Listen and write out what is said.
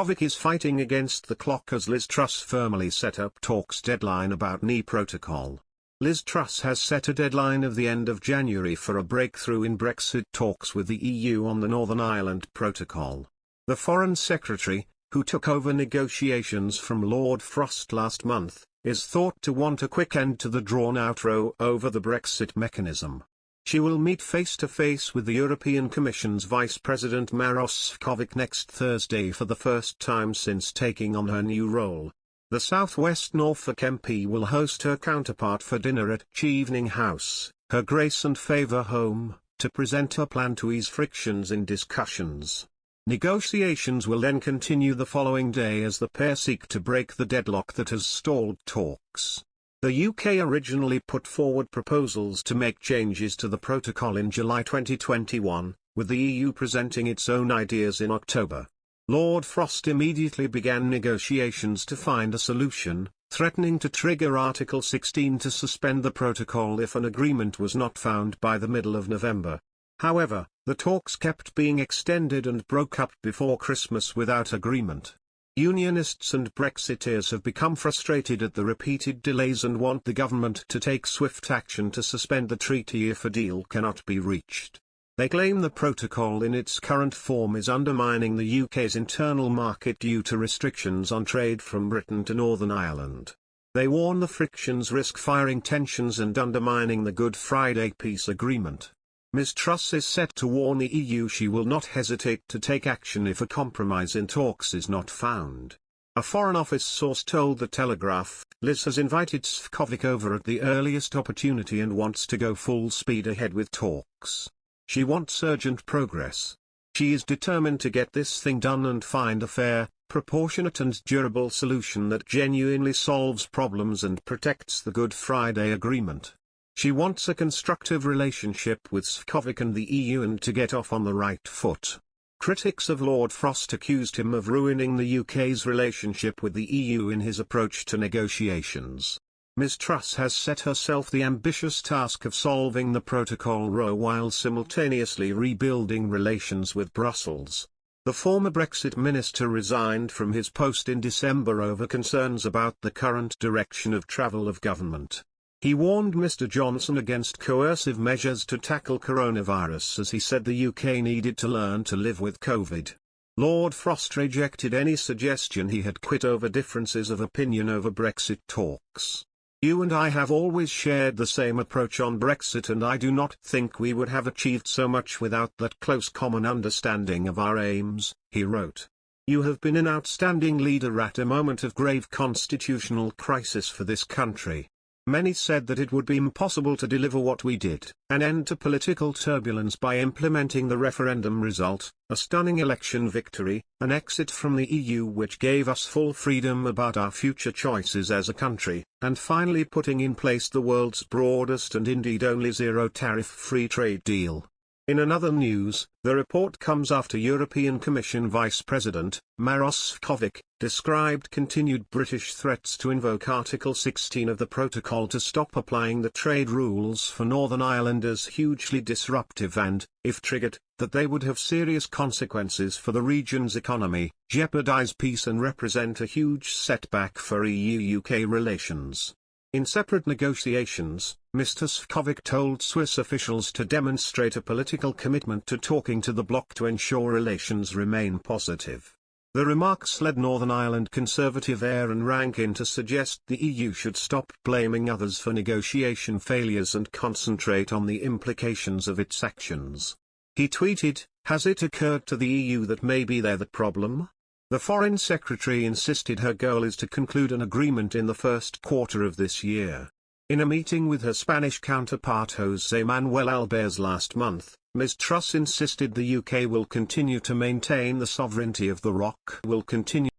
Sefcovic is fighting against the clock as Liz Truss firmly set up talks deadline about NE protocol. Liz Truss has set a deadline of the end of January for a breakthrough in Brexit talks with the EU on the Northern Ireland Protocol. The Foreign Secretary, who took over negotiations from Lord Frost last month, is thought to want a quick end to the drawn-out row over the Brexit mechanism. She will meet face-to-face with the European Commission's Vice President Maros Sefcovic next Thursday for the first time since taking on her new role. The South West Norfolk MP will host her counterpart for dinner at Chevening House, her grace and favour home, to present her plan to ease frictions in discussions. Negotiations will then continue the following day as the pair seek to break the deadlock that has stalled talks. The UK originally put forward proposals to make changes to the protocol in July 2021, with the EU presenting its own ideas in October. Lord Frost immediately began negotiations to find a solution, threatening to trigger Article 16 to suspend the protocol if an agreement was not found by the middle of November. However, the talks kept being extended and broke up before Christmas without agreement. Unionists and Brexiteers have become frustrated at the repeated delays and want the government to take swift action to suspend the treaty if a deal cannot be reached. They claim the protocol in its current form is undermining the UK's internal market due to restrictions on trade from Britain to Northern Ireland. They warn the frictions risk firing tensions and undermining the Good Friday peace agreement. Ms Truss is set to warn the EU she will not hesitate to take action if a compromise in talks is not found. A Foreign Office source told The Telegraph, Liz has invited Sefcovic over at the earliest opportunity and wants to go full speed ahead with talks. She wants urgent progress. She is determined to get this thing done and find a fair, proportionate and durable solution that genuinely solves problems and protects the Good Friday Agreement. She wants a constructive relationship with Sefcovic and the EU and to get off on the right foot. Critics of Lord Frost accused him of ruining the UK's relationship with the EU in his approach to negotiations. Ms Truss has set herself the ambitious task of solving the protocol row while simultaneously rebuilding relations with Brussels. The former Brexit minister resigned from his post in December over concerns about the current direction of travel of government. He warned Mr Johnson against coercive measures to tackle coronavirus as he said the UK needed to learn to live with COVID. Lord Frost rejected any suggestion he had quit over differences of opinion over Brexit talks. You and I have always shared the same approach on Brexit and I do not think we would have achieved so much without that close common understanding of our aims, he wrote. You have been an outstanding leader at a moment of grave constitutional crisis for this country. Many said that it would be impossible to deliver what we did, an end to political turbulence by implementing the referendum result, a stunning election victory, an exit from the EU which gave us full freedom about our future choices as a country, and finally putting in place the world's broadest and indeed only zero-tariff free trade deal. In another news, the report comes after European Commission Vice President, Maros Sefcovic, described continued British threats to invoke Article 16 of the protocol to stop applying the trade rules for Northern Ireland as hugely disruptive and, if triggered, that they would have serious consequences for the region's economy, jeopardise peace and represent a huge setback for EU-UK relations. In separate negotiations, Mr Sefcovic told Swiss officials to demonstrate a political commitment to talking to the bloc to ensure relations remain positive. The remarks led Northern Ireland Conservative Aaron Rankin to suggest the EU should stop blaming others for negotiation failures and concentrate on the implications of its actions. He tweeted, "Has it occurred to the EU that maybe they're the problem?" The Foreign Secretary insisted her goal is to conclude an agreement in the first quarter of this year. In a meeting with her Spanish counterpart José Manuel Albers last month, Ms Truss insisted the UK will continue to maintain the sovereignty of the ROC, will continue